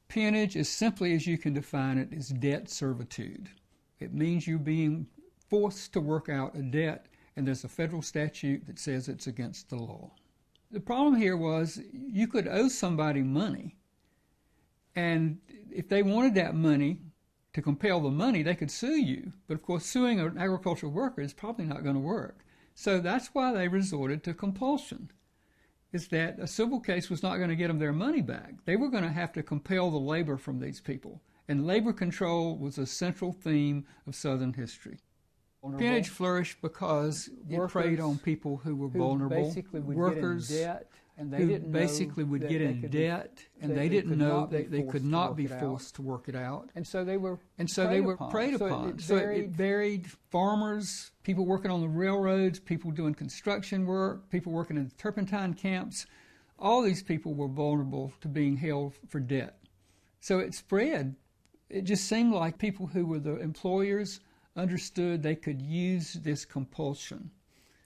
Peonage, as simply as you can define it, is debt servitude. It means you're being forced to work out a debt, and there's a federal statute that says it's against the law. The problem here was you could owe somebody money, and if they wanted that money, to compel the money, they could sue you. But of course, suing an agricultural worker is probably not going to work. So that's why they resorted to compulsion, is that a civil case was not going to get them their money back. They were going to have to compel the labor from these people. And labor control was a central theme of Southern history. Peonage flourished because it preyed on people who were vulnerable, workers who basically would get in debt, and they didn't know that they could not be forced to work it out. And so they were preyed upon. So it varied farmers, people working on the railroads, people doing construction work, people working in the turpentine camps. All these people were vulnerable to being held for debt. So it spread. It just seemed like people who were the employers understood they could use this compulsion,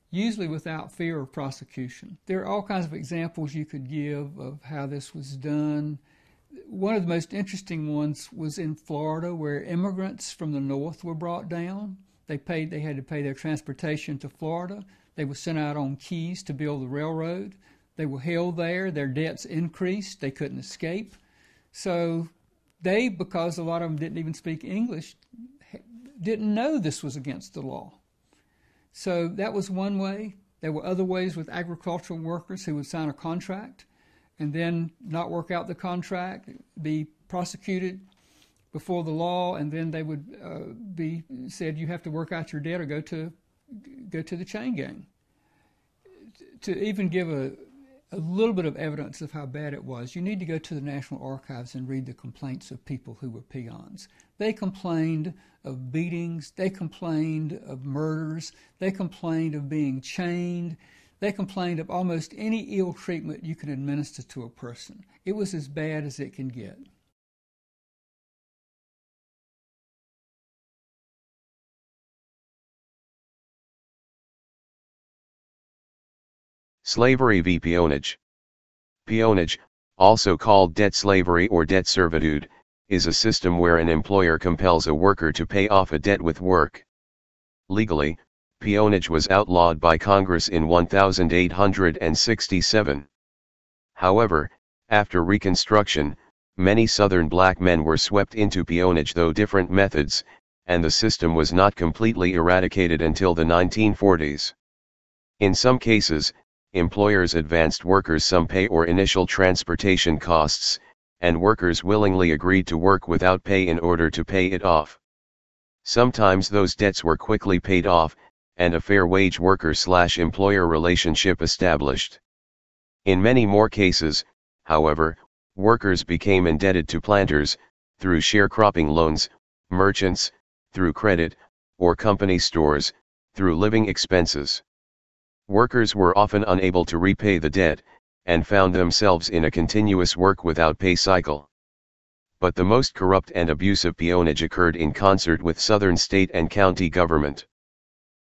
usually without fear of prosecution. There are all kinds of examples you could give of how this was done. One of the most interesting ones was in Florida, where immigrants from the north were brought down. They had to pay their transportation to Florida. They were sent out on keys to build the railroad. They were held there. Their debts increased. They couldn't escape. So they, because a lot of them didn't even speak English, didn't know this was against the law. So that was one way. There were other ways with agricultural workers who would sign a contract and then not work out the contract, be prosecuted before the law, and then they would be said, you have to work out your debt or go to the chain gang. To even give a little bit of evidence of how bad it was, you need to go to the National Archives and read the complaints of people who were peons. They complained of beatings, they complained of murders, they complained of being chained, they complained of almost any ill treatment you can administer to a person. It was as bad as it can get. Slavery v. Peonage. Peonage, also called debt slavery or debt servitude, is a system where an employer compels a worker to pay off a debt with work. Legally, peonage was outlawed by Congress in 1867. However, after Reconstruction, many Southern black men were swept into peonage through different methods, and the system was not completely eradicated until the 1940s. In some cases, employers advanced workers some pay or initial transportation costs, and workers willingly agreed to work without pay in order to pay it off. Sometimes those debts were quickly paid off, and a fair wage worker-employer relationship established. In many more cases, however, workers became indebted to planters, through sharecropping loans, merchants, through credit, or company stores, through living expenses. Workers were often unable to repay the debt, and found themselves in a continuous work without pay cycle. But the most corrupt and abusive peonage occurred in concert with Southern state and county government.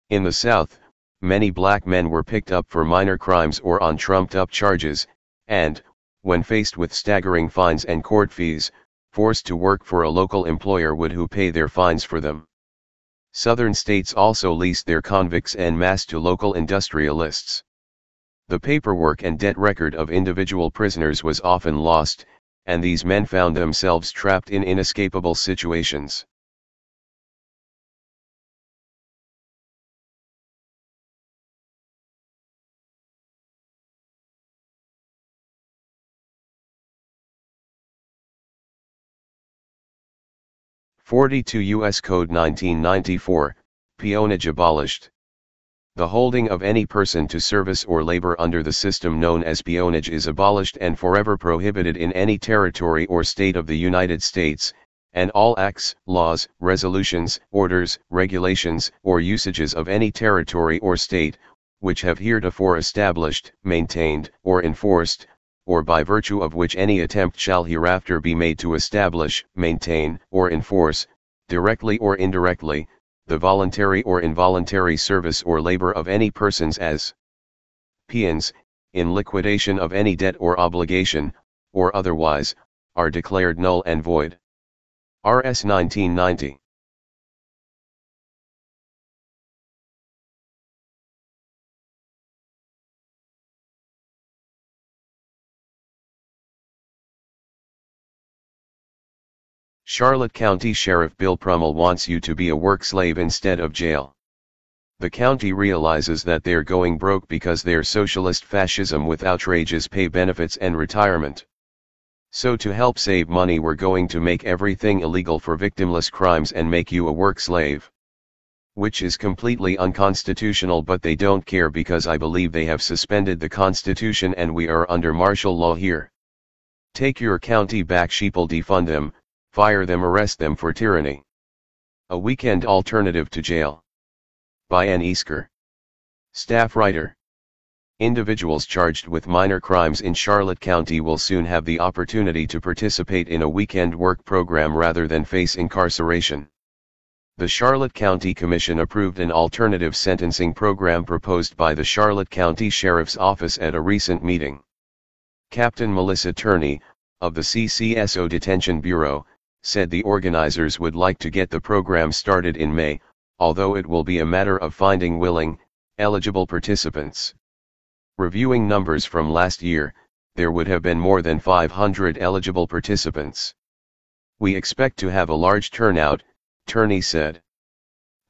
In the South, many black men were picked up for minor crimes or on trumped-up charges, and, when faced with staggering fines and court fees, forced to work for a local employer who pay their fines for them. Southern states also leased their convicts en masse to local industrialists. The paperwork and debt record of individual prisoners was often lost, and these men found themselves trapped in inescapable situations. (42 U.S. Code 1994), peonage abolished. The holding of any person to service or labor under the system known as peonage is abolished and forever prohibited in any territory or state of the United States, and all acts, laws, resolutions, orders, regulations, or usages of any territory or state, which have heretofore established, maintained, or enforced, or by virtue of which any attempt shall hereafter be made to establish, maintain, or enforce, directly or indirectly, the voluntary or involuntary service or labor of any persons as peons, in liquidation of any debt or obligation, or otherwise, are declared null and void. Rs. 1990. Charlotte County Sheriff Bill Prummell wants you to be a work slave instead of jail. The county realizes that they're going broke because they're socialist fascism with outrageous pay benefits and retirement. So to help save money, we're going to make everything illegal for victimless crimes and make you a work slave. Which is completely unconstitutional, but they don't care because I believe they have suspended the Constitution and we are under martial law here. Take your county back, sheeple, defund them, fire them, arrest them for tyranny. A weekend alternative to jail. By Ann Easker. Staff writer. Individuals charged with minor crimes in Charlotte County will soon have the opportunity to participate in a weekend work program rather than face incarceration. The Charlotte County Commission approved an alternative sentencing program proposed by the Charlotte County Sheriff's Office at a recent meeting. Captain Melissa Turney, of the CCSO Detention Bureau, said the organizers would like to get the program started in May, although it will be a matter of finding willing, eligible participants. Reviewing numbers from last year, there would have been more than 500 eligible participants. We expect to have a large turnout, Turney said.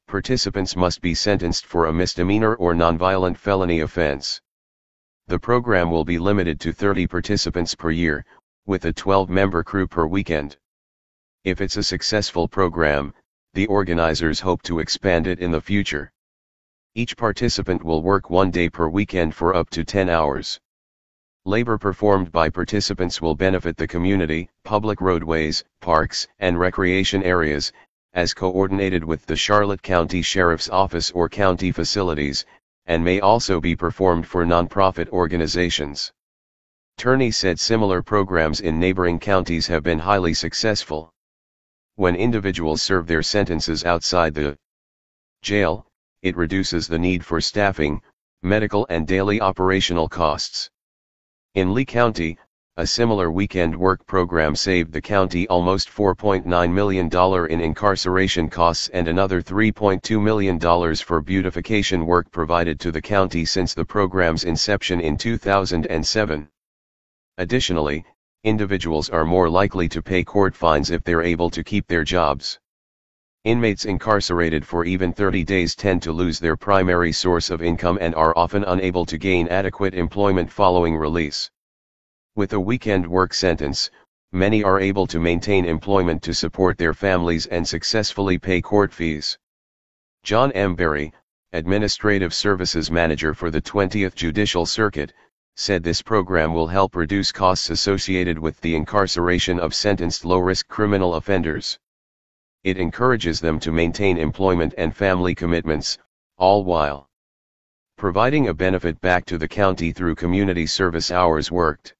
Participants must be sentenced for a misdemeanor or nonviolent felony offense. The program will be limited to 30 participants per year, with a 12-member crew per weekend. If it's a successful program, the organizers hope to expand it in the future. Each participant will work 1 day per weekend for up to 10 hours. Labor performed by participants will benefit the community, public roadways, parks, and recreation areas, as coordinated with the Charlotte County Sheriff's Office or county facilities, and may also be performed for nonprofit organizations. Turney said similar programs in neighboring counties have been highly successful. When individuals serve their sentences outside the jail, it reduces the need for staffing, medical and daily operational costs. In Lee County, a similar weekend work program saved the county almost $4.9 million in incarceration costs and another $3.2 million for beautification work provided to the county since the program's inception in 2007. Additionally, individuals are more likely to pay court fines if they're able to keep their jobs. Inmates incarcerated for even 30 days tend to lose their primary source of income and are often unable to gain adequate employment following release. With a weekend work sentence, many are able to maintain employment to support their families and successfully pay court fees. John M. Berry, Administrative Services Manager for the 20th Judicial Circuit, said this program will help reduce costs associated with the incarceration of sentenced low-risk criminal offenders. It encourages them to maintain employment and family commitments, all while providing a benefit back to the county through community service hours worked.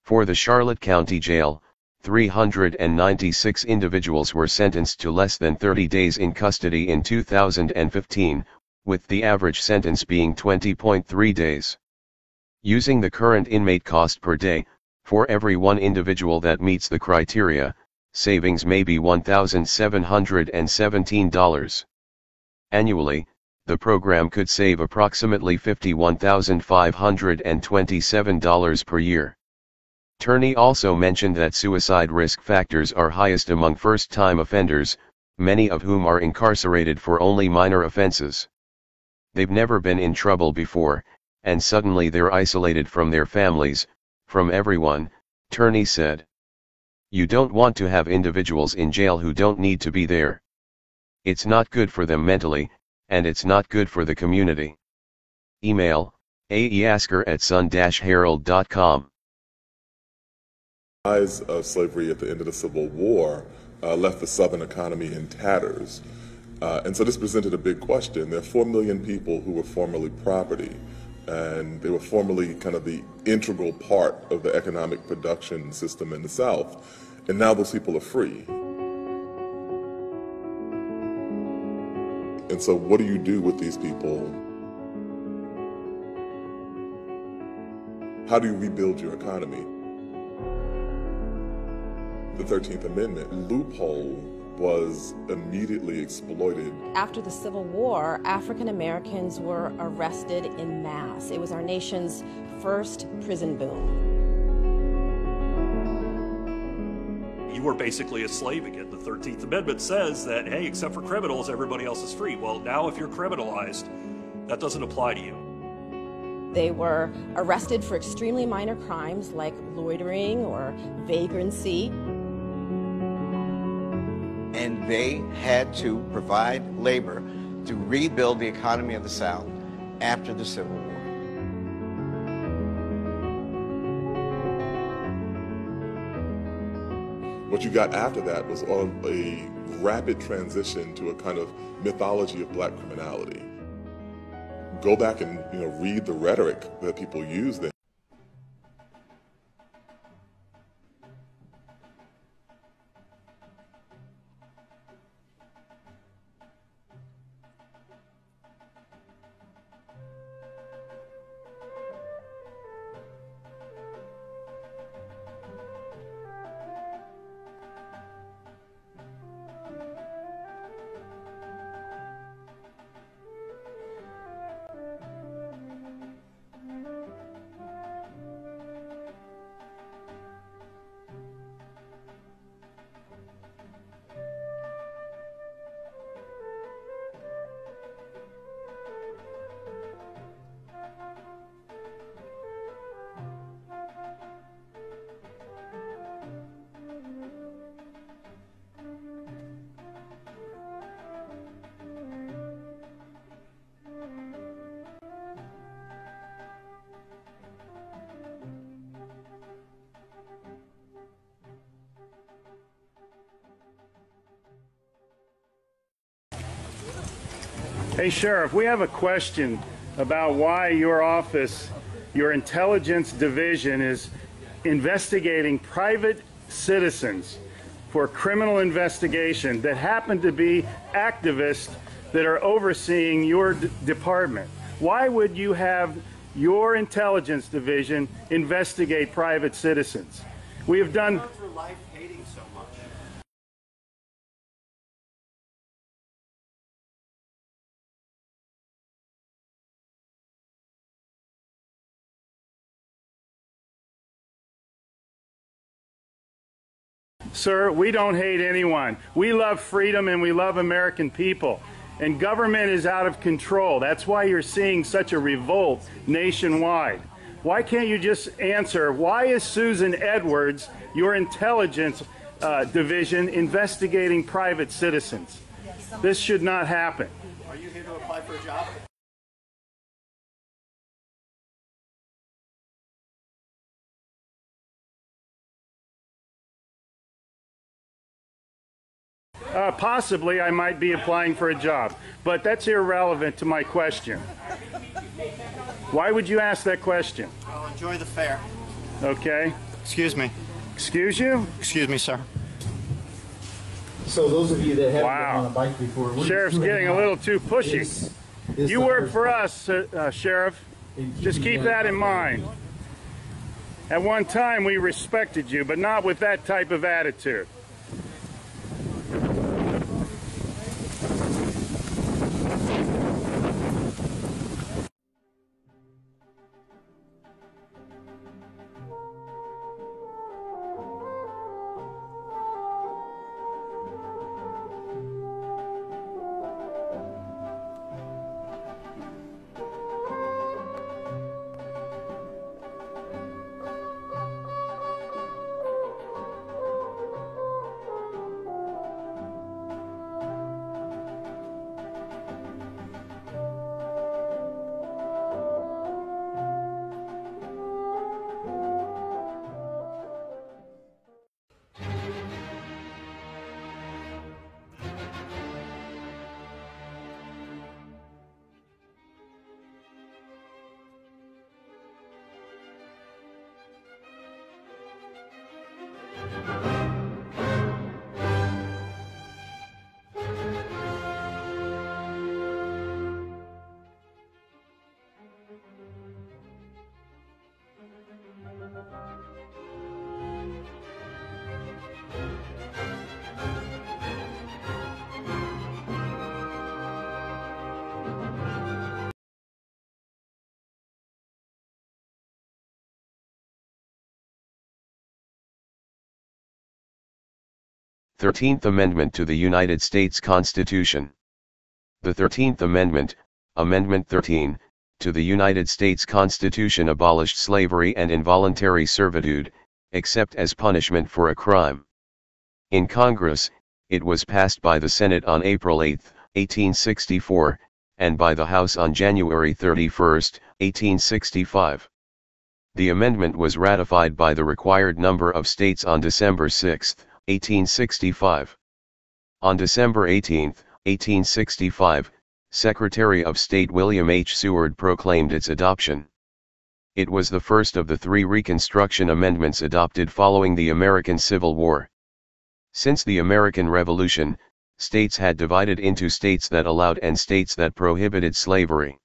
For the Charlotte County Jail, 396 individuals were sentenced to less than 30 days in custody in 2015, with the average sentence being 20.3 days. Using the current inmate cost per day, for every one individual that meets the criteria, savings may be $1,717. Annually, the program could save approximately $51,527 per year. Turney also mentioned that suicide risk factors are highest among first-time offenders, many of whom are incarcerated for only minor offenses. They've never been in trouble before, and suddenly they're isolated from their families, from everyone, Turney said. You don't want to have individuals in jail who don't need to be there. It's not good for them mentally, and it's not good for the community. Email, aeasker@sun-herald.com. The rise of slavery at the end of the Civil War left the Southern economy in tatters. And so this presented a big question. There are 4 million people who were formerly property, and they were formerly kind of the integral part of the economic production system in the South. And now those people are free. And so what do you do with these people? How do you rebuild your economy? the 13th Amendment loophole was immediately exploited. After the Civil War, African Americans were arrested en masse. It was our nation's first prison boom. You were basically a slave again. The 13th Amendment says that, hey, except for criminals, everybody else is free. Well, now if you're criminalized, that doesn't apply to you. They were arrested for extremely minor crimes like loitering or vagrancy. And they had to provide labor to rebuild the economy of the South after the Civil War. What you got after that was a rapid transition to a kind of mythology of black criminality. Go back and read the rhetoric that people use then. Hey, Sheriff, we have a question about why your office, your intelligence division, is investigating private citizens for criminal investigation that happen to be activists that are overseeing your department. Why would you have your intelligence division investigate private citizens? We have done... For life hating so much. Sir, we don't hate anyone. We love freedom and we love American people. And government is out of control. That's why you're seeing such a revolt nationwide. Why can't you just answer, why is Susan Edwards, your intelligence division, investigating private citizens? This should not happen. Are you here to apply for a job? Possibly I might be applying for a job, but that's irrelevant to my question. Why would you ask that question? Well, enjoy the fair. Okay. Excuse me. Excuse you? Excuse me, sir. So those of you that haven't Wow. been on a bike before, Sheriff's getting a little too pushy. You work for us, Sheriff. Just keep that in mind. At one time we respected you, but not with that type of attitude. 13th Amendment to the United States Constitution. The 13th Amendment, Amendment 13, to the United States Constitution abolished slavery and involuntary servitude, except as punishment for a crime. In Congress, it was passed by the Senate on April 8, 1864, and by the House on January 31, 1865. The amendment was ratified by the required number of states on December 6, 1865. On December 18, 1865, Secretary of State William H. Seward proclaimed its adoption. It was the first of the 3 Reconstruction Amendments adopted following the American Civil War. Since the American Revolution, states had divided into states that allowed and states that prohibited slavery.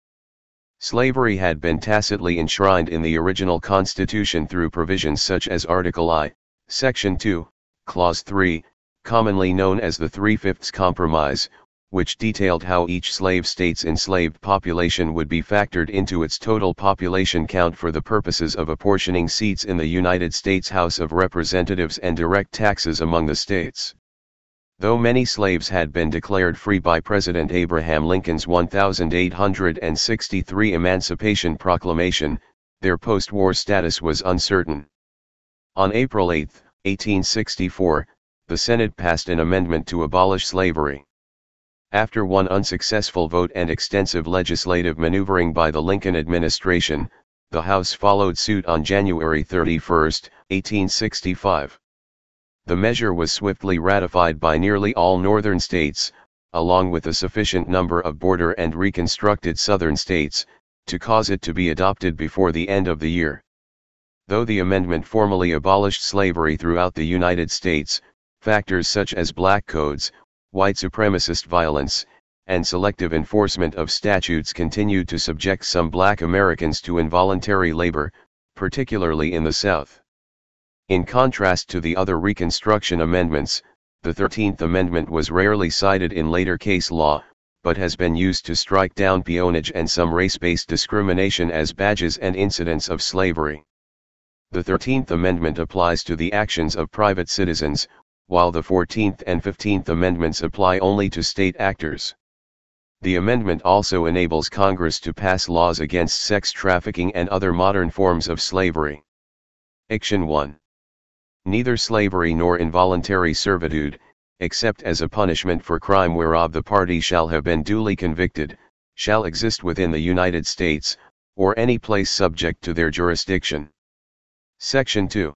Slavery had been tacitly enshrined in the original Constitution through provisions such as Article I, Section 2, Clause 3, commonly known as the 3/5 Compromise, which detailed how each slave state's enslaved population would be factored into its total population count for the purposes of apportioning seats in the United States House of Representatives and direct taxes among the states. Though many slaves had been declared free by President Abraham Lincoln's 1863 Emancipation Proclamation, their post-war status was uncertain. On April 8, 1864, the Senate passed an amendment to abolish slavery. After one unsuccessful vote and extensive legislative maneuvering by the Lincoln administration, the House followed suit on January 31, 1865. The measure was swiftly ratified by nearly all northern states, along with a sufficient number of border and reconstructed southern states, to cause it to be adopted before the end of the year. Though the amendment formally abolished slavery throughout the United States, factors such as black codes, white supremacist violence, and selective enforcement of statutes continued to subject some black Americans to involuntary labor, particularly in the South. In contrast to the other Reconstruction amendments, the 13th Amendment was rarely cited in later case law, but has been used to strike down peonage and some race-based discrimination as badges and incidents of slavery. The 13th Amendment applies to the actions of private citizens, while the 14th and 15th Amendments apply only to state actors. The amendment also enables Congress to pass laws against sex trafficking and other modern forms of slavery. Section 1. Neither slavery nor involuntary servitude, except as a punishment for crime whereof the party shall have been duly convicted, shall exist within the United States, or any place subject to their jurisdiction. Section 2.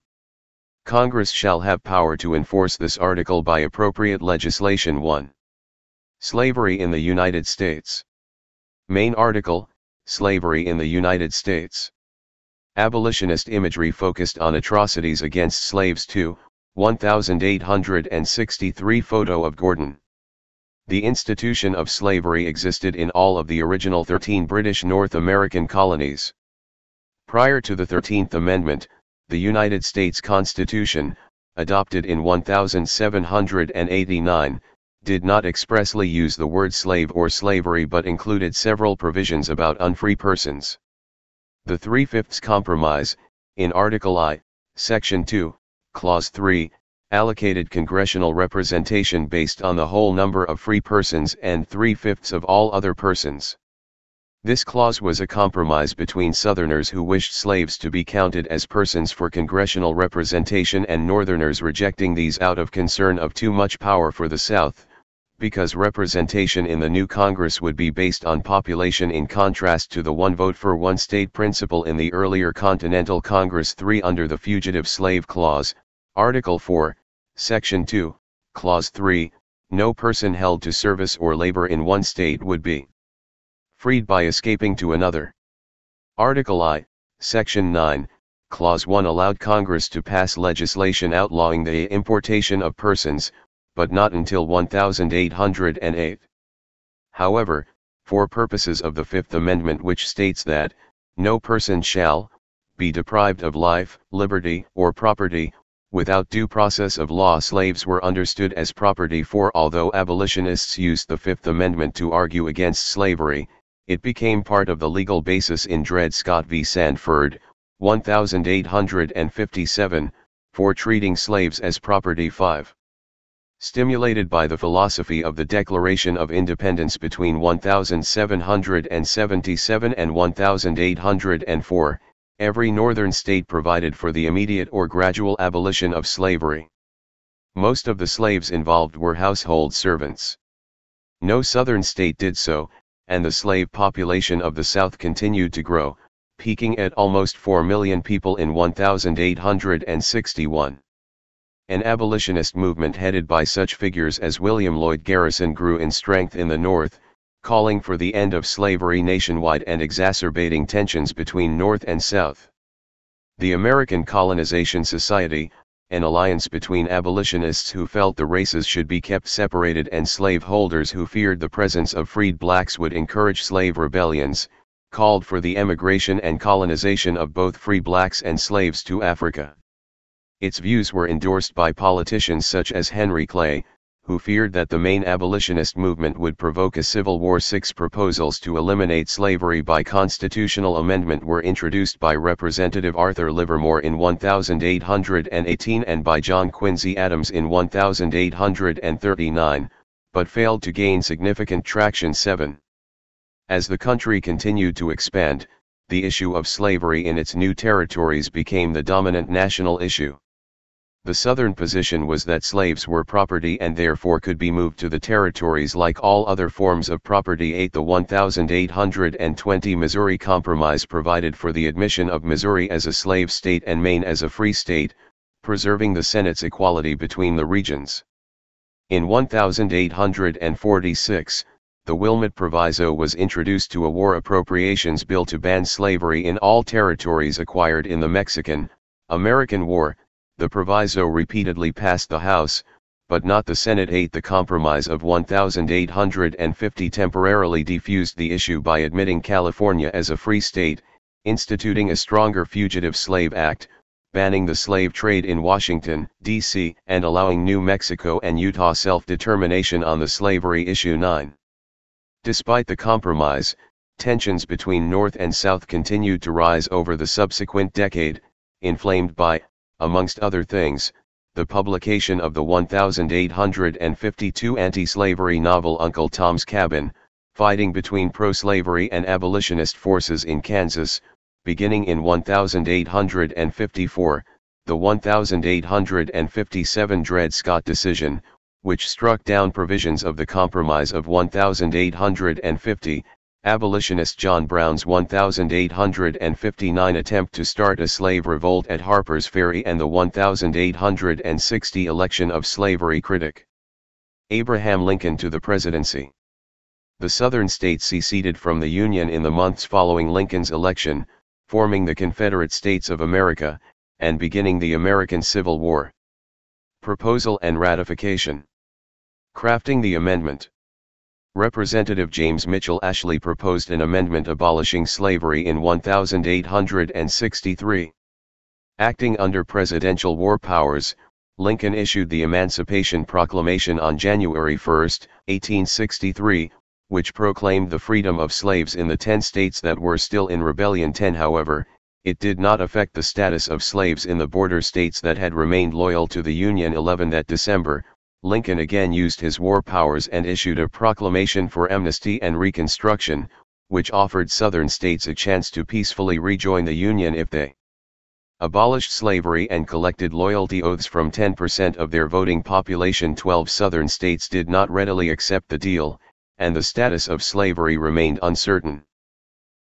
Congress shall have power to enforce this article by appropriate legislation. 1. Slavery in the United States. Main article, Slavery in the United States. Abolitionist imagery focused on atrocities against slaves. 2, 1863 photo of Gordon. The institution of slavery existed in all of the original 13 British North American colonies. Prior to the 13th Amendment, the United States Constitution, adopted in 1789, did not expressly use the word slave or slavery but included several provisions about unfree persons. The 3/5 Compromise, in Article I, Section 2, Clause 3, allocated congressional representation based on the whole number of free persons and 3/5 of all other persons. This clause was a compromise between Southerners who wished slaves to be counted as persons for congressional representation and Northerners rejecting these out of concern of too much power for the South, because representation in the new Congress would be based on population in contrast to the one vote for one state principle in the earlier Continental Congress. 3 Under the Fugitive Slave Clause, Article 4, Section 2, Clause 3, no person held to service or labor in one state would be freed by escaping to another. Article I, Section 9, Clause 1 allowed Congress to pass legislation outlawing the importation of persons, but not until 1808. However, for purposes of the Fifth Amendment, which states that, no person shall be deprived of life, liberty, or property, without due process of law, slaves were understood as property. For although abolitionists used the Fifth Amendment to argue against slavery, it became part of the legal basis in Dred Scott v. Sandford, 1857, for treating slaves as property. 5. Stimulated by the philosophy of the Declaration of Independence between 1777 and 1804, every northern state provided for the immediate or gradual abolition of slavery. Most of the slaves involved were household servants. No southern state did so, and the slave population of the South continued to grow, peaking at almost 4 million people in 1861. An abolitionist movement headed by such figures as William Lloyd Garrison grew in strength in the North, calling for the end of slavery nationwide and exacerbating tensions between North and South. The American Colonization Society, an alliance between abolitionists who felt the races should be kept separated and slaveholders who feared the presence of freed blacks would encourage slave rebellions, called for the emigration and colonization of both free blacks and slaves to Africa. Its views were endorsed by politicians such as Henry Clay, who feared that the main abolitionist movement would provoke a civil war. 6 proposals to eliminate slavery by constitutional amendment were introduced by Representative Arthur Livermore in 1818 and by John Quincy Adams in 1839, but failed to gain significant traction. 7. As the country continued to expand, the issue of slavery in its new territories became the dominant national issue. The Southern position was that slaves were property and therefore could be moved to the territories like all other forms of property. 8. The 1820 Missouri Compromise provided for the admission of Missouri as a slave state and Maine as a free state, preserving the Senate's equality between the regions. In 1846, the Wilmot Proviso was introduced to a war appropriations bill to ban slavery in all territories acquired in the Mexican-American War. The proviso repeatedly passed the House, but not the Senate. 8. The Compromise of 1850 temporarily defused the issue by admitting California as a free state, instituting a stronger Fugitive Slave Act, banning the slave trade in Washington, D.C., and allowing New Mexico and Utah self-determination on the slavery issue. 9. Despite the compromise, tensions between North and South continued to rise over the subsequent decade, inflamed by, amongst other things, the publication of the 1852 anti-slavery novel Uncle Tom's Cabin, fighting between pro-slavery and abolitionist forces in Kansas, beginning in 1854, the 1857 Dred Scott decision, which struck down provisions of the Compromise of 1850, abolitionist John Brown's 1859 attempt to start a slave revolt at Harper's Ferry, and the 1860 election of slavery critic Abraham Lincoln to the presidency. The Southern states seceded from the Union in the months following Lincoln's election, forming the Confederate States of America, and beginning the American Civil War. Proposal and ratification. Crafting the amendment. Representative James Mitchell Ashley proposed an amendment abolishing slavery in 1863. Acting under presidential war powers, Lincoln issued the Emancipation Proclamation on January 1, 1863, which proclaimed the freedom of slaves in the 10 states that were still in rebellion. 10. However, it did not affect the status of slaves in the border states that had remained loyal to the Union. 11. That December, Lincoln again used his war powers and issued a proclamation for amnesty and reconstruction, which offered Southern states a chance to peacefully rejoin the Union if they abolished slavery and collected loyalty oaths from 10% of their voting population. 12. Southern states did not readily accept the deal, and the status of slavery remained uncertain.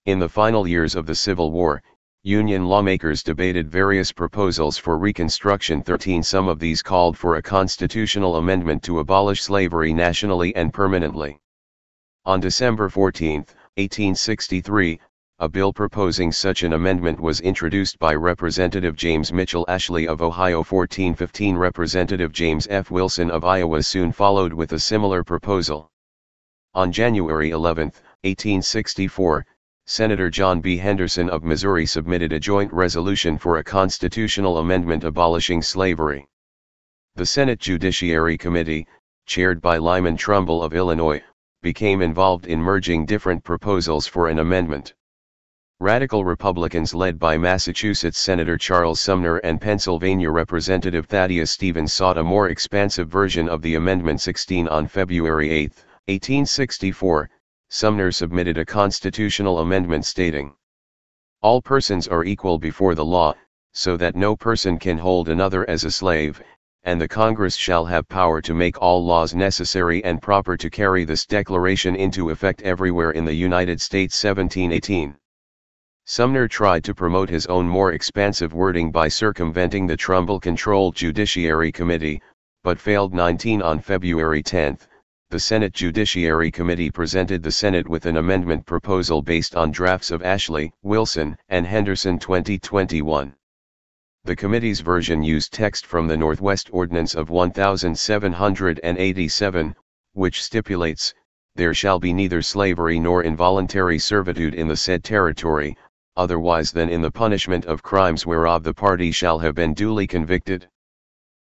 In the final years of the Civil War, Union lawmakers debated various proposals for Reconstruction. 13. Some of these called for a constitutional amendment to abolish slavery nationally and permanently. On December 14, 1863, a bill proposing such an amendment was introduced by Representative James Mitchell Ashley of Ohio. 1415 Representative James F. Wilson of Iowa soon followed with a similar proposal. On January 11, 1864, Senator John B. Henderson of Missouri submitted a joint resolution for a constitutional amendment abolishing slavery. The Senate Judiciary Committee, chaired by Lyman Trumbull of Illinois, became involved in merging different proposals for an amendment. Radical Republicans led by Massachusetts Senator Charles Sumner and Pennsylvania Representative Thaddeus Stevens sought a more expansive version of the Amendment 16 on February 8, 1864. Sumner submitted a constitutional amendment stating, "All persons are equal before the law, so that no person can hold another as a slave, and the Congress shall have power to make all laws necessary and proper to carry this declaration into effect everywhere in the United States." 1718. Sumner tried to promote his own more expansive wording by circumventing the Trumbull-controlled Judiciary Committee, but failed. 19 On February 10, the Senate Judiciary Committee presented the Senate with an amendment proposal based on drafts of Ashley, Wilson, and Henderson 2021. The committee's version used text from the Northwest Ordinance of 1787, which stipulates, "There shall be neither slavery nor involuntary servitude in the said territory, otherwise than in the punishment of crimes whereof the party shall have been duly convicted."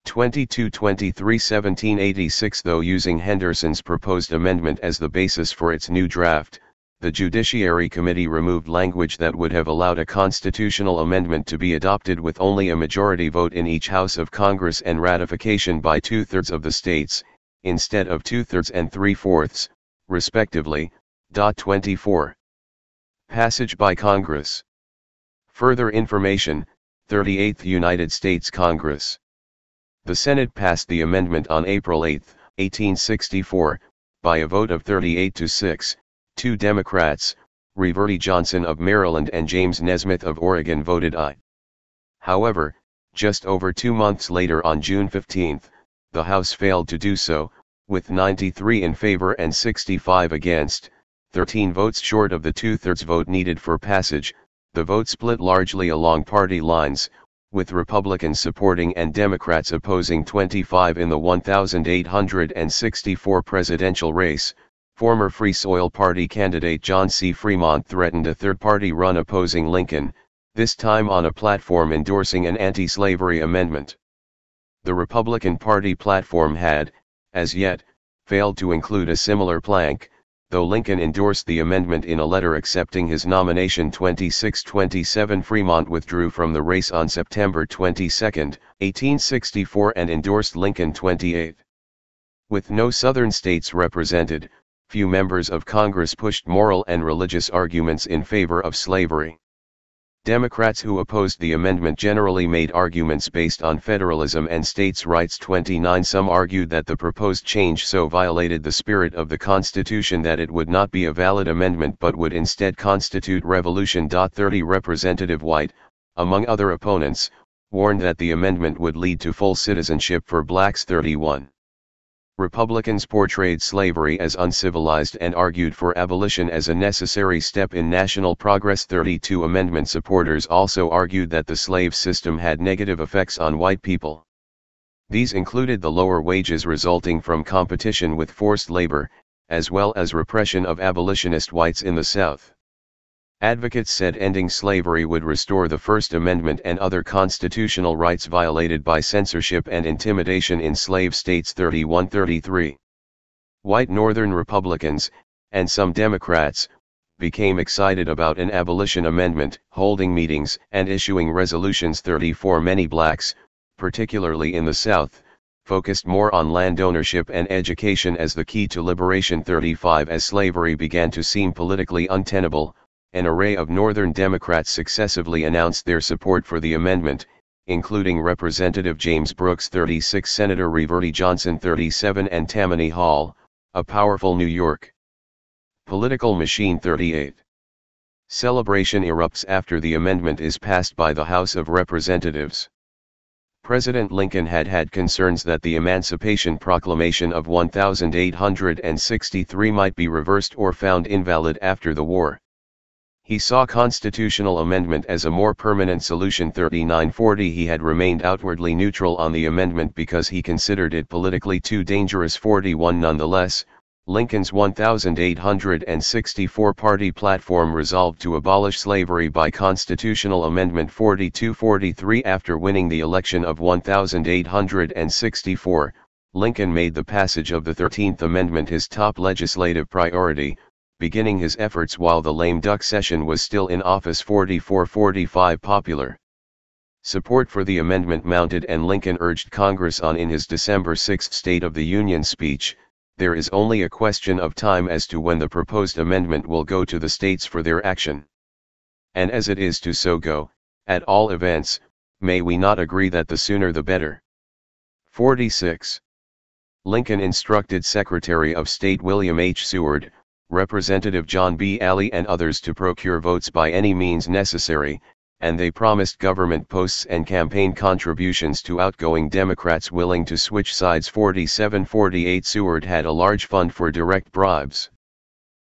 22-23-1786. Though using Henderson's proposed amendment as the basis for its new draft, the Judiciary Committee removed language that would have allowed a constitutional amendment to be adopted with only a majority vote in each House of Congress and ratification by 2/3 of the states, instead of 2/3 and 3/4, respectively. 24. Passage by Congress. Further information, 38th United States Congress. The Senate passed the amendment on April 8, 1864, by a vote of 38-6, 2 Democrats, Reverdy Johnson of Maryland and James Nesmith of Oregon voted aye. However, just over 2 months later on June 15, the House failed to do so, with 93 in favor and 65 against, 13 votes short of the 2/3 vote needed for passage. The vote split largely along party lines, with Republicans supporting and Democrats opposing 25 in the 1864 presidential race. Former Free Soil Party candidate John C. Fremont threatened a third-party run opposing Lincoln, this time on a platform endorsing an anti-slavery amendment. The Republican Party platform had, as yet, failed to include a similar plank, though Lincoln endorsed the amendment in a letter accepting his nomination. 26-27. Fremont withdrew from the race on September 22, 1864 and endorsed Lincoln. 28. With no Southern states represented, few members of Congress pushed moral and religious arguments in favor of slavery. Democrats who opposed the amendment generally made arguments based on federalism and states' rights. 29. Some argued that the proposed change so violated the spirit of the Constitution that it would not be a valid amendment but would instead constitute revolution. 30. Representative White, among other opponents, warned that the amendment would lead to full citizenship for blacks. 31. Republicans portrayed slavery as uncivilized and argued for abolition as a necessary step in national progress. 32. Amendment supporters also argued that the slave system had negative effects on white people. These included the lower wages resulting from competition with forced labor, as well as repression of abolitionist whites in the South. Advocates said ending slavery would restore the First Amendment and other constitutional rights violated by censorship and intimidation in slave states. 31-33. White Northern Republicans, and some Democrats, became excited about an abolition amendment, holding meetings and issuing resolutions. 34. Many blacks, particularly in the South, focused more on land ownership and education as the key to liberation. 35. As slavery began to seem politically untenable, an array of Northern Democrats successively announced their support for the amendment, including Representative James Brooks. 36. Senator Reverdy Johnson. 37. And Tammany Hall, a powerful New York political machine. 38. Celebration erupts after the amendment is passed by the House of Representatives. President Lincoln had concerns that the Emancipation Proclamation of 1863 might be reversed or found invalid after the war. He saw constitutional amendment as a more permanent solution. 39-40. He had remained outwardly neutral on the amendment because he considered it politically too dangerous. 41. Nonetheless, Lincoln's 1864 party platform resolved to abolish slavery by constitutional amendment. 42-43. After winning the election of 1864, Lincoln made the passage of the 13th Amendment his top legislative priority, beginning his efforts while the lame duck session was still in office. 44-45 popular support for the amendment mounted, and Lincoln urged Congress on in his December 6 State of the Union speech. There is only a question of time as to when the proposed amendment will go to the states for their action. And as it is to so go, at all events, may we not agree that the sooner the better. 46. Lincoln instructed Secretary of State William H. Seward, Representative John B. Alley and others to procure votes by any means necessary, and they promised government posts and campaign contributions to outgoing Democrats willing to switch sides. 47-48 Seward had a large fund for direct bribes.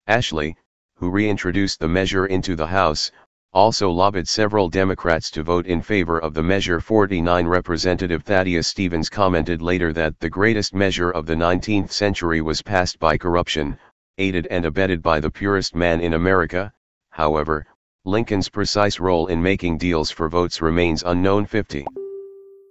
Ashley, who reintroduced the measure into the House, also lobbied several Democrats to vote in favor of the measure. 49 Representative Thaddeus Stevens commented later that the greatest measure of the 19th century was passed by corruption, aided and abetted by the purest man in America. However, Lincoln's precise role in making deals for votes remains unknown. 50.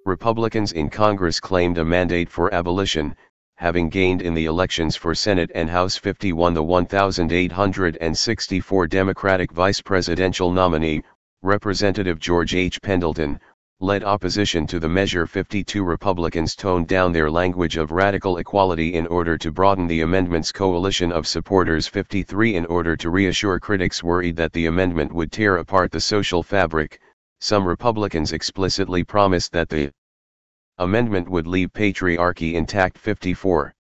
Republicans in Congress claimed a mandate for abolition, having gained in the elections for Senate and House. 51 The 1,864 Democratic vice presidential nominee, Representative George H. Pendleton, led opposition to the measure. 52 Republicans toned down their language of radical equality in order to broaden the amendment's coalition of supporters. 53 In order to reassure critics worried that the amendment would tear apart the social fabric, some Republicans explicitly promised that the amendment would leave patriarchy intact. 54.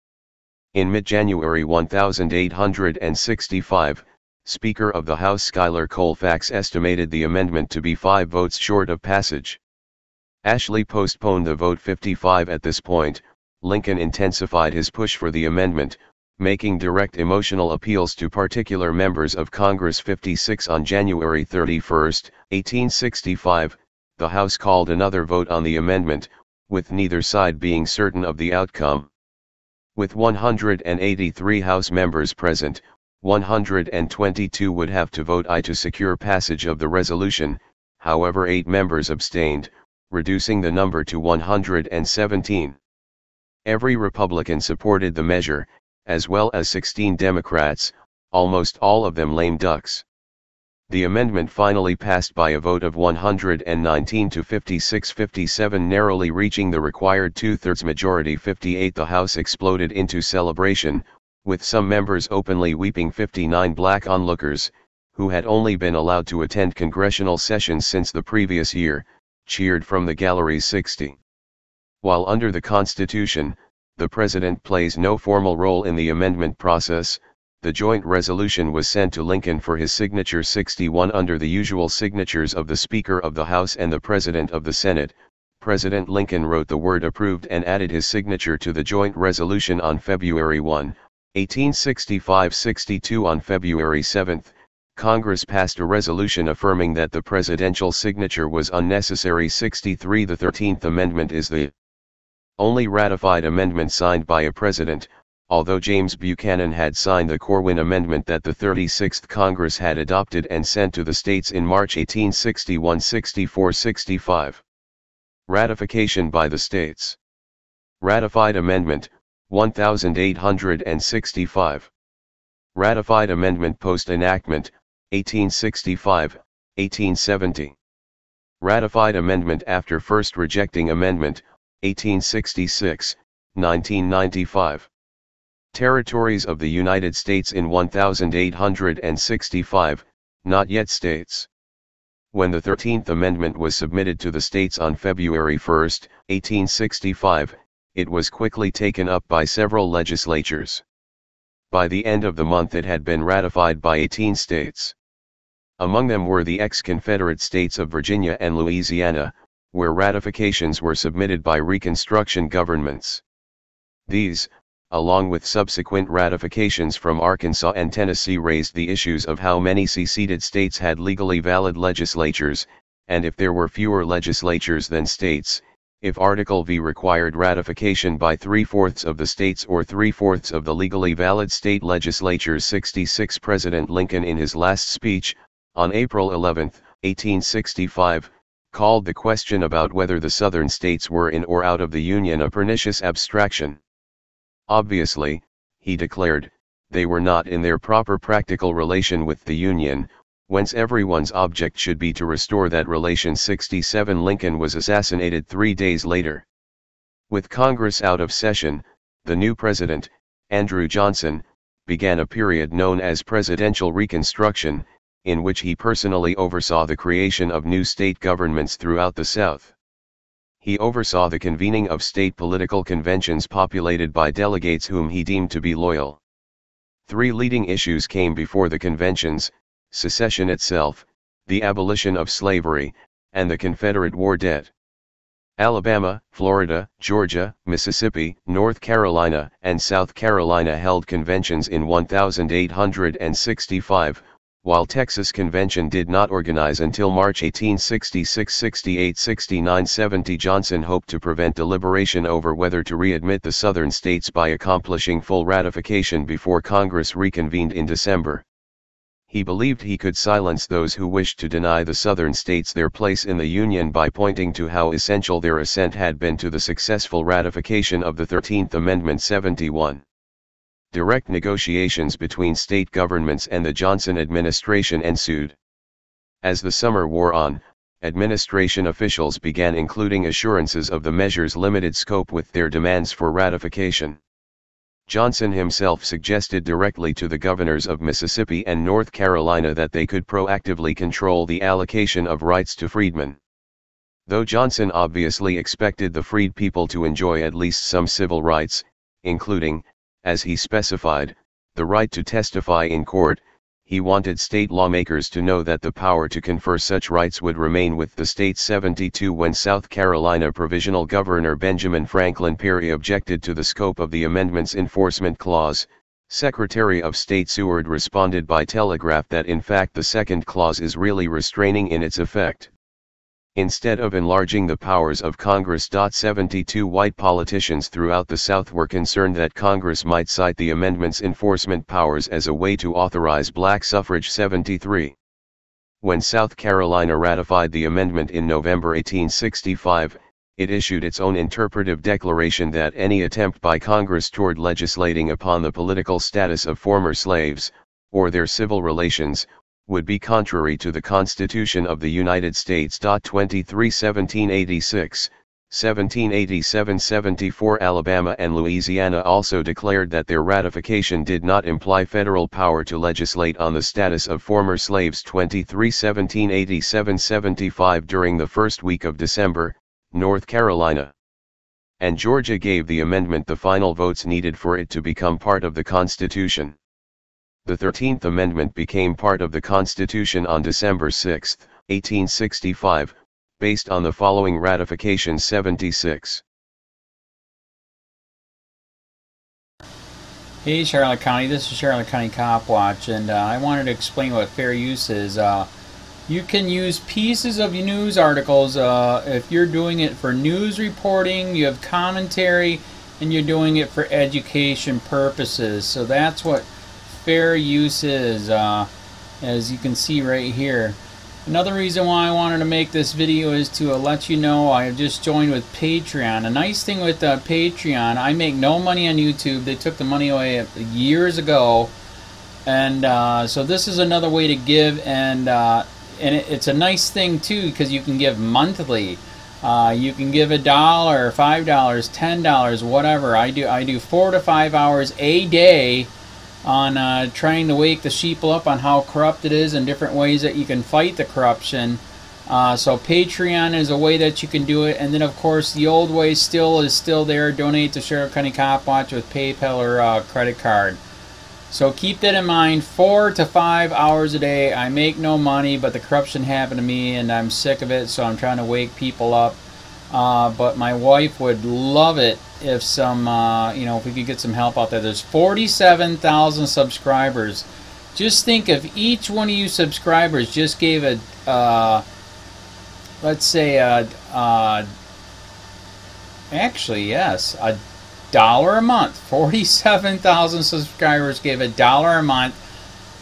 In mid-January 1865, Speaker of the House Schuyler Colfax estimated the amendment to be 5 votes short of passage. Ashley postponed the vote. 55 At this point, Lincoln intensified his push for the amendment, making direct emotional appeals to particular members of Congress. 56 On January 31, 1865, the House called another vote on the amendment, with neither side being certain of the outcome. With 183 House members present, 122 would have to vote aye to secure passage of the resolution. However, 8 members abstained, reducing the number to 117. Every Republican supported the measure, as well as 16 Democrats, almost all of them lame ducks. The amendment finally passed by a vote of 119 to 56-57, narrowly reaching the required 2/3 majority. 58 The House exploded into celebration, with some members openly weeping. 59 Black onlookers, who had only been allowed to attend congressional sessions since the previous year, cheered from the galleries. 60. While under the Constitution, the President plays no formal role in the amendment process, the joint resolution was sent to Lincoln for his signature. 61 Under the usual signatures of the Speaker of the House and the President of the Senate, President Lincoln wrote the word approved and added his signature to the joint resolution on February 1, 1865. 62 On February 7, Congress passed a resolution affirming that the presidential signature was unnecessary. 63 The 13th Amendment is the only ratified amendment signed by a president, although James Buchanan had signed the Corwin Amendment that the 36th Congress had adopted and sent to the states in March 1861. 64-65. Ratification by the states. Ratified Amendment, 1865. Ratified Amendment post-enactment, 1865, 1870. Ratified Amendment after first rejecting amendment, 1866, 1995. Territories of the United States in 1865, not yet states. When the 13th Amendment was submitted to the states on February 1, 1865, it was quickly taken up by several legislatures. By the end of the month it had been ratified by 18 states. Among them were the ex-Confederate states of Virginia and Louisiana, where ratifications were submitted by Reconstruction governments. These, along with subsequent ratifications from Arkansas and Tennessee, raised the issues of how many seceded states had legally valid legislatures, and if there were fewer legislatures than states, if Article V required ratification by 3/4 of the states or 3/4 of the legally valid state legislatures. 66 President Lincoln in his last speech, on April 11, 1865, called the question about whether the Southern states were in or out of the Union a pernicious abstraction. Obviously, he declared, they were not in their proper practical relation with the Union, whence everyone's object should be to restore that relation. 67 Lincoln was assassinated 3 days later. With Congress out of session, the new president, Andrew Johnson, began a period known as Presidential Reconstruction, in which he personally oversaw the creation of new state governments throughout the South. He oversaw the convening of state political conventions populated by delegates whom he deemed to be loyal. 3 leading issues came before the conventions: secession itself, the abolition of slavery, and the Confederate war debt. Alabama, Florida, Georgia, Mississippi, North Carolina, and South Carolina held conventions in 1865, while Texas Convention did not organize until March 1866. 68, 69, 70 Johnson hoped to prevent deliberation over whether to readmit the Southern states by accomplishing full ratification before Congress reconvened in December. He believed he could silence those who wished to deny the Southern states their place in the Union by pointing to how essential their assent had been to the successful ratification of the 13th Amendment. 71. Direct negotiations between state governments and the Johnson administration ensued. As the summer wore on, administration officials began including assurances of the measure's limited scope with their demands for ratification. Johnson himself suggested directly to the governors of Mississippi and North Carolina that they could proactively control the allocation of rights to freedmen. Though Johnson obviously expected the freed people to enjoy at least some civil rights, including, as he specified, the right to testify in court, he wanted state lawmakers to know that the power to confer such rights would remain with the states. 72 When South Carolina Provisional Governor Benjamin Franklin Perry objected to the scope of the amendment's enforcement clause, Secretary of State Seward responded by telegraph that in fact the second clause is really restraining in its effect. Instead of enlarging the powers of Congress. 72 White politicians throughout the South were concerned that Congress might cite the amendment's enforcement powers as a way to authorize black suffrage. 73. When South Carolina ratified the amendment in November 1865, it issued its own interpretive declaration that any attempt by Congress toward legislating upon the political status of former slaves, or their civil relations, would be contrary to the Constitution of the United States. 23 1786, 1787 74 Alabama and Louisiana also declared that their ratification did not imply federal power to legislate on the status of former slaves. 23 1787 75 During the first week of December, North Carolina and Georgia gave the amendment the final votes needed for it to become part of the Constitution. The 13th Amendment became part of the Constitution on December 6, 1865, based on the following ratifications. 76. Hey Charlotte County, this is Charlotte County COPWATCH, and I wanted to explain what fair use is. You can use pieces of news articles if you're doing it for news reporting, you have commentary, and you're doing it for education purposes. So that's what fair use is, as you can see right here. Another reason why I wanted to make this video is to let you know I have just joined with Patreon. A nice thing with Patreon, I make no money on YouTube. They took the money away years ago, and so this is another way to give, and it's a nice thing too because you can give monthly. You can give $1, $5, $10, whatever. I do 4 to 5 hours a day on trying to wake the sheeple up on how corrupt it is and different ways that you can fight the corruption. So Patreon is a way that you can do it, and then of course the old way is still there. Donate to Charlotte County COPWATCH with PayPal or credit card. So keep that in mind. 4 to 5 hours a day. I make no money, but the corruption happened to me and I'm sick of it, so I'm trying to wake people up. But my wife would love it if some, if we could get some help out there. There's 47,000 subscribers. Just think if each one of you subscribers just gave a, let's say, actually, yes, $1 a month. 47,000 subscribers gave $1 a month.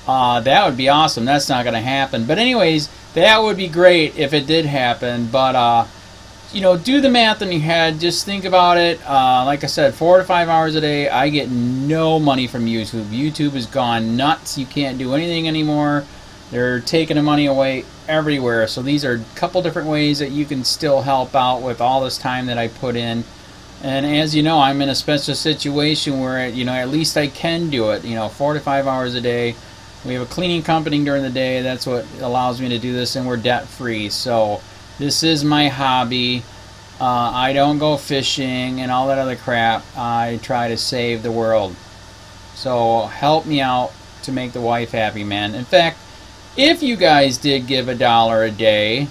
That would be awesome. That's not going to happen. But anyways, that would be great if it did happen. But, you know, do the math in your head. Just think about it. Like I said, 4 to 5 hours a day. I get no money from YouTube. YouTube has gone nuts. You can't do anything anymore. They're taking the money away everywhere. So these are a couple different ways that you can still help out with all this time that I put in. And as you know, I'm in a special situation where, you know, at least I can do it. You know, 4 to 5 hours a day. We have a cleaning company during the day. That's what allows me to do this, and we're debt free. So this is my hobby. I don't go fishing and all that other crap. I try to save the world. So help me out to make the wife happy, man. In fact, if you guys did give $1 a day,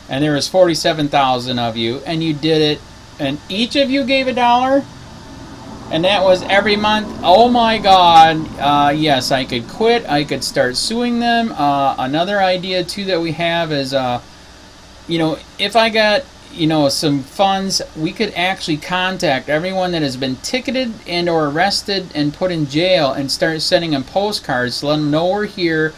and there was 47,000 of you, and you did it, and each of you gave $1, and that was every month, oh my God, yes, I could quit. I could start suing them. Another idea, too, that we have is, you know, if I got, you know, some funds, we could actually contact everyone that has been ticketed and or arrested and put in jail and start sending them postcards to let them know we're here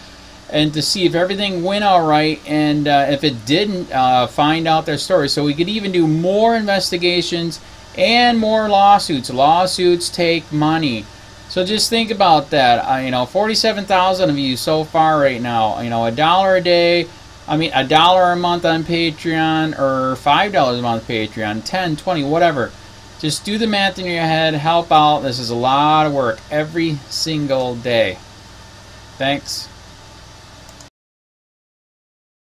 and to see if everything went all right, and if it didn't, find out their story. So we could even do more investigations and more lawsuits. Lawsuits take money. So just think about that. You know, 47,000 of you so far right now. You know, $1 a day. I mean, $1 a month on Patreon, or $5 a month Patreon, 10, 20, whatever. Just do the math in your head. Help out. This is a lot of work every single day. Thanks.